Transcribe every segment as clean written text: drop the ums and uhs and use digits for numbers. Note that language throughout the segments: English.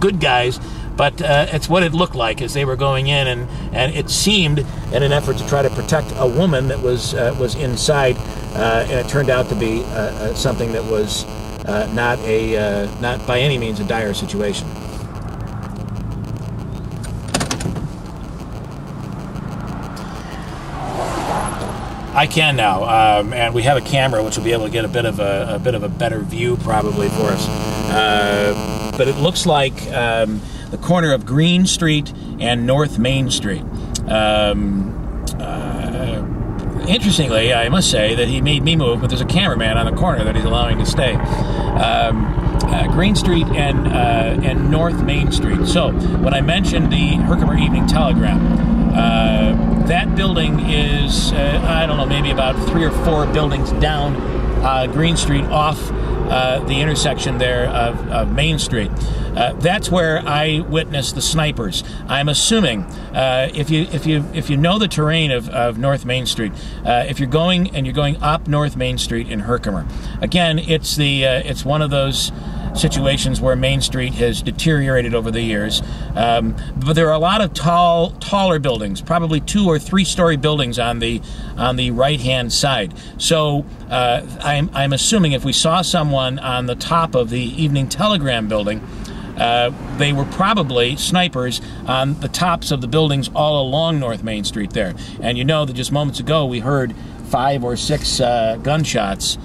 good guys, but it's what it looked like as they were going in, and it seemed in an effort to try to protect a woman that was inside, and it turned out to be something that was not by any means a dire situation. I can now, and we have a camera which will be able to get a bit of a better view probably for us. But it looks like the corner of Green Street and North Main Street. Interestingly, I must say that he made me move, but there's a cameraman on the corner that he's allowing to stay. Green Street and North Main Street. So when I mentioned the Herkimer Evening Telegram, that building is, I don't know, maybe about 3 or 4 buildings down Green Street off the intersection there of Main Street. That's where I witnessed the snipers. I'm assuming if you know the terrain of North Main Street, if you're going up North Main Street in Herkimer, again, it's one of those situations where Main Street has deteriorated over the years, but there are a lot of taller buildings, probably 2- or 3-story buildings on the right-hand side. So I'm assuming if we saw someone on the top of the Evening Telegram building, they were probably snipers on the tops of the buildings all along North Main Street there. And you know that just moments ago we heard 5 or 6 gunshots.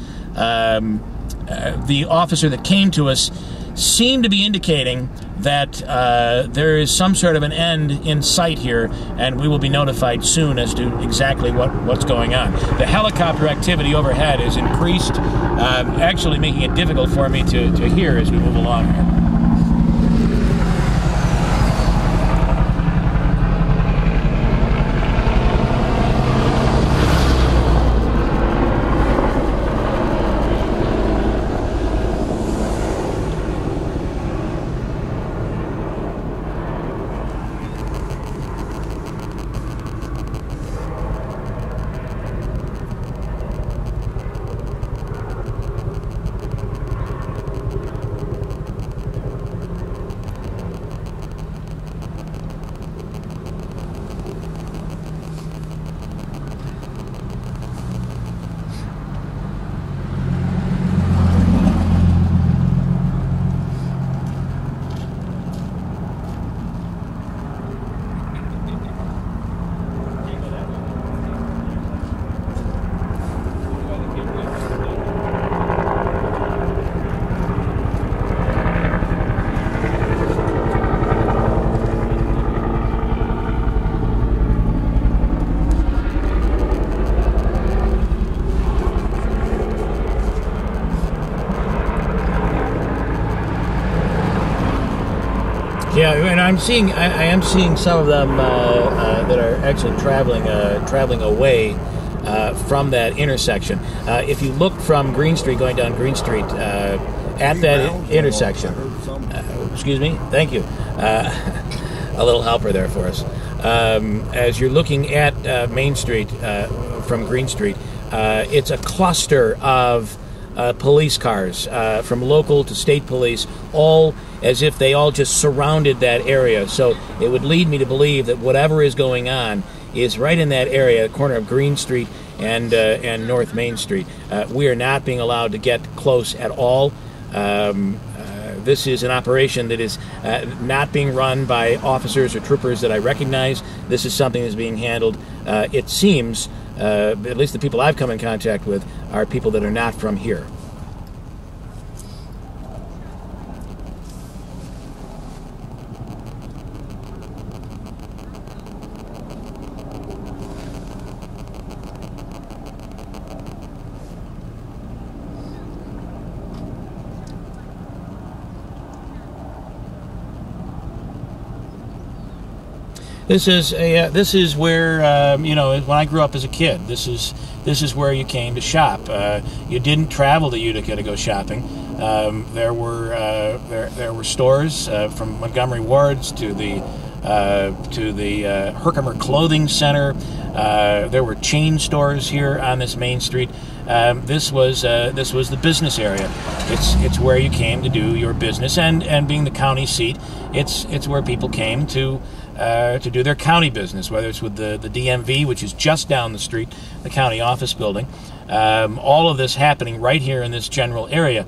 The officer that came to us seemed to be indicating that there is some sort of an end in sight here, and we will be notified soon as to exactly what's going on. The helicopter activity overhead is increased, actually making it difficult for me to hear as we move along here. Yeah, and I am seeing some of them that are actually traveling away from that intersection. If you look from Green Street, going down Green Street, at that intersection, excuse me, thank you, a little helper there for us. As you're looking at Main Street from Green Street, it's a cluster of police cars, from local to state police, all as if they all just surrounded that area. So it would lead me to believe that whatever is going on is right in that area, the corner of Green Street and North Main Street. We are not being allowed to get close at all. This is an operation that is not being run by officers or troopers that I recognize. This is something that's being handled, it seems, at least the people I've come in contact with, are people that are not from here. This is where you know, when I grew up as a kid, this is where you came to shop. You didn't travel to Utica to go shopping. There were stores from Montgomery Ward's to the to the Herkimer Clothing Center. There were chain stores here on this main street. This was the business area. It's where you came to do your business, and being the county seat, it's where people came to do their county business, whether it's with the DMV, which is just down the street, the county office building. All of this happening right here in this general area.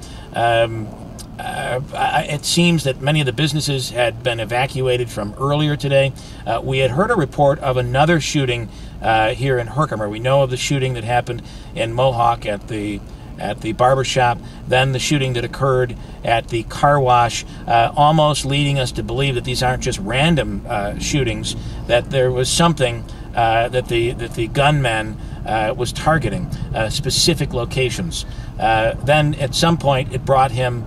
It seems that many of the businesses had been evacuated from earlier today. We had heard a report of another shooting here in Herkimer. We know of the shooting that happened in Mohawk at the barber shop, then the shooting that occurred at the car wash, almost leading us to believe that these aren't just random shootings, that there was something that the gunman was targeting, specific locations. Then at some point it brought him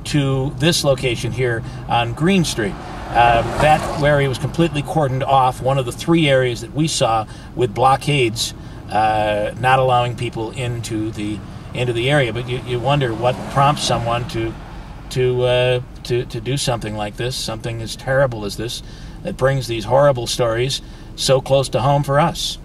to this location here on Green Street. That area was completely cordoned off, one of the 3 areas that we saw with blockades not allowing people into the area. But you wonder what prompts someone to do something like this, something as terrible as this, that brings these horrible stories so close to home for us.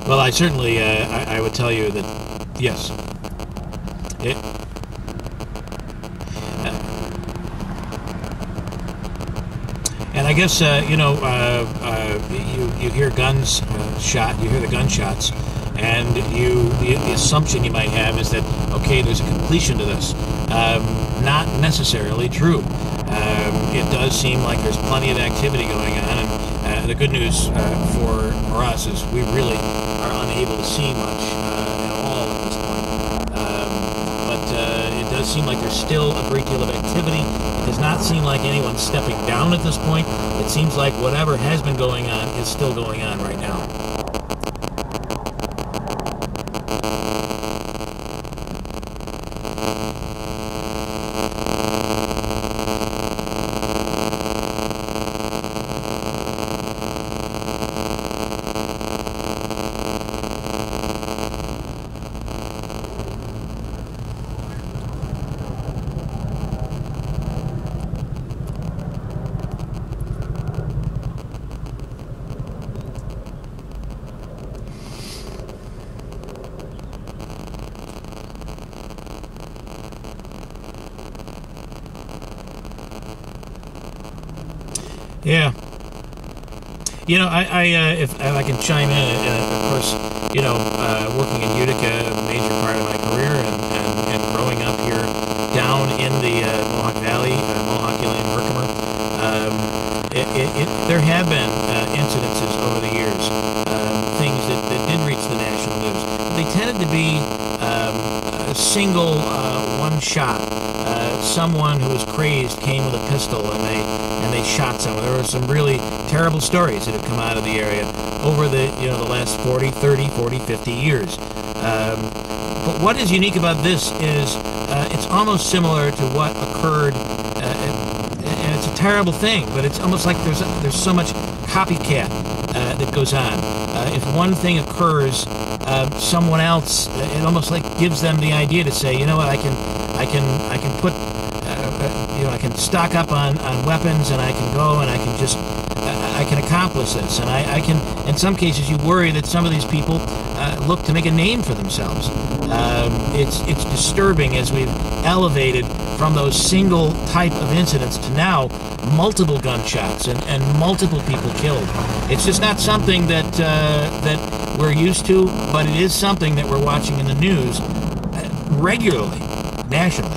Well, I certainly, I would tell you that, yes. And I guess, you hear guns shot, you hear the gunshots, and the assumption you might have is that, okay, there's a completion to this. Not necessarily true. It does seem like there's plenty of activity going on, and the good news for us is we really are unable to see much at all at this point. But it does seem like there's still a great deal of activity. It does not seem like anyone's stepping down at this point. It seems like whatever has been going on is still going on right now. Yeah. You know, if I can chime in, of course, working in Utica, a major part of my career, and growing up here down in the Mohawk Valley, Mohawk, and Herkimer, there have been incidences over the years, things that did reach the national news. But they tended to be a single one shot. Someone who was crazed came with a pistol and they shot someone. There were some really terrible stories that have come out of the area over the last 40, 30, 40, 50 years. But what is unique about this is it's almost similar to what occurred, and it's a terrible thing, but it's almost like there's so much copycat that goes on. If one thing occurs, someone else, it almost like gives them the idea to say, you know what, I can put, I can stock up on weapons, and I can go and I can accomplish this, and I can. In some cases, you worry that some of these people look to make a name for themselves. It's disturbing as we've elevated from those single type of incidents to now multiple gunshots and multiple people killed. It's just not something that we're used to, but it is something that we're watching in the news regularly, nationally.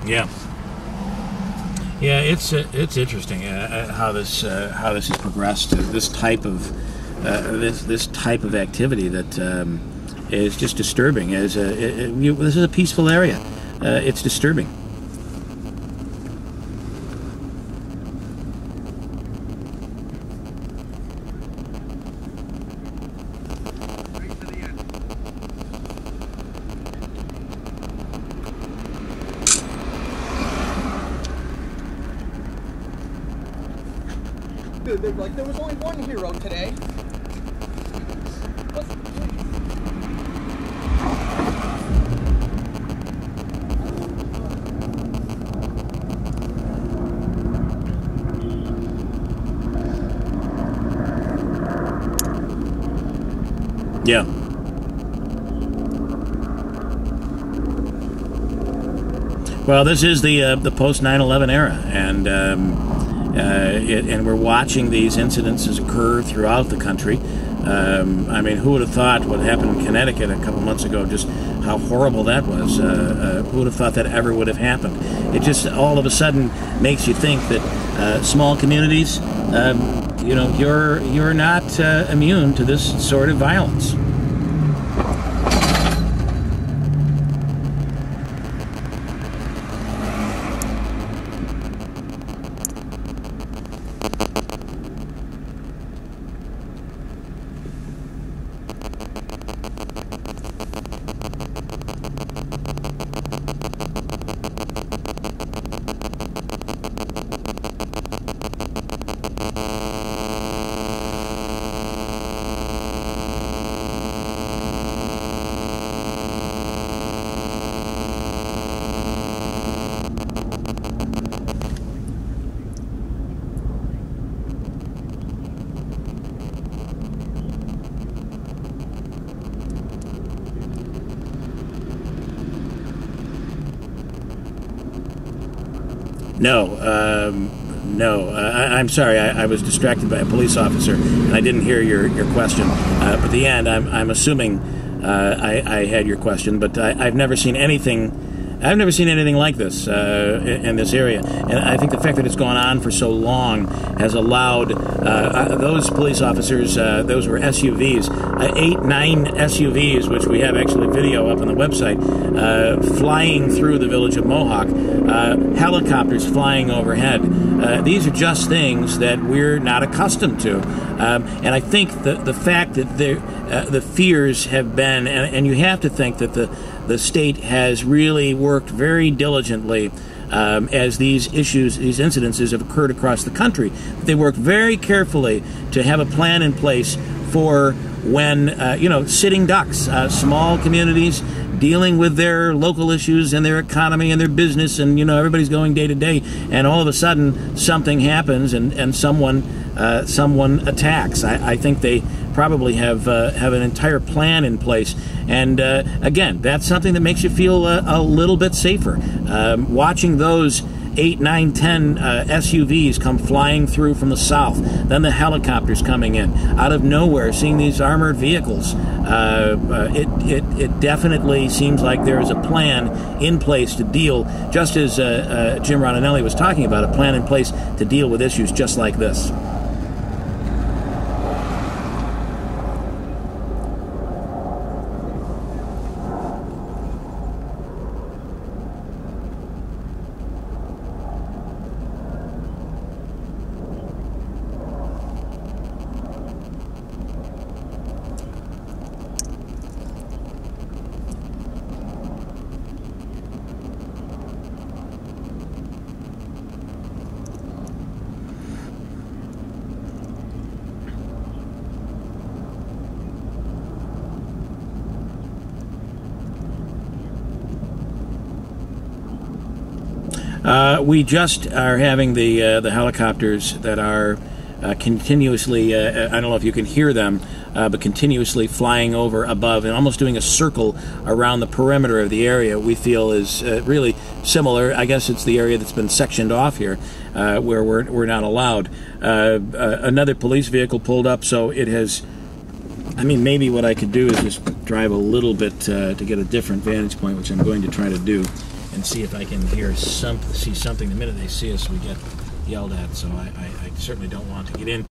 Yeah. Yeah, it's interesting how this has progressed to this type of this type of activity that is just disturbing. This is a peaceful area. It's disturbing. They're like, there was only one hero today. Yeah. Well, this is the post 9/11 era, and we're watching these incidences occur throughout the country. I mean, who would have thought what happened in Connecticut a couple months ago, just how horrible that was? Who would have thought that ever would have happened? It just all of a sudden makes you think that small communities, you're not immune to this sort of violence. No. I'm sorry. I was distracted by a police officer, and I didn't hear your question. But at the end, I'm assuming I had your question, but I've never seen anything. I've never seen anything like this in this area, and I think the fact that it's gone on for so long has allowed those police officers, those were SUVs, 8-9 SUVs, which we have actually video up on the website, flying through the village of Mohawk, helicopters flying overhead. These are just things that we're not accustomed to, and I think the fact that the fears have been, and you have to think that the state has really worked very diligently as these incidences have occurred across the country. They worked very carefully to have a plan in place for when, sitting ducks, small communities dealing with their local issues and their economy and their business, and, everybody's going day to day, and all of a sudden something happens and someone attacks. I think they probably have an entire plan in place, and again, that's something that makes you feel a little bit safer. Watching those 8, 9, 10 SUVs come flying through from the south, then the helicopters coming in out of nowhere, seeing these armored vehicles, it definitely seems like there is a plan in place to deal, just as Jim Ronanelli was talking about, a plan in place to deal with issues just like this. We just are having the helicopters that are continuously, I don't know if you can hear them, but continuously flying over above and almost doing a circle around the perimeter of the area we feel is really similar. I guess it's the area that's been sectioned off here where we're not allowed. Another police vehicle pulled up, so it has, I mean, maybe what I could do is just drive a little bit to get a different vantage point, which I'm going to try to do. and see if I can see something. The minute they see us, we get yelled at. So I certainly don't want to get in.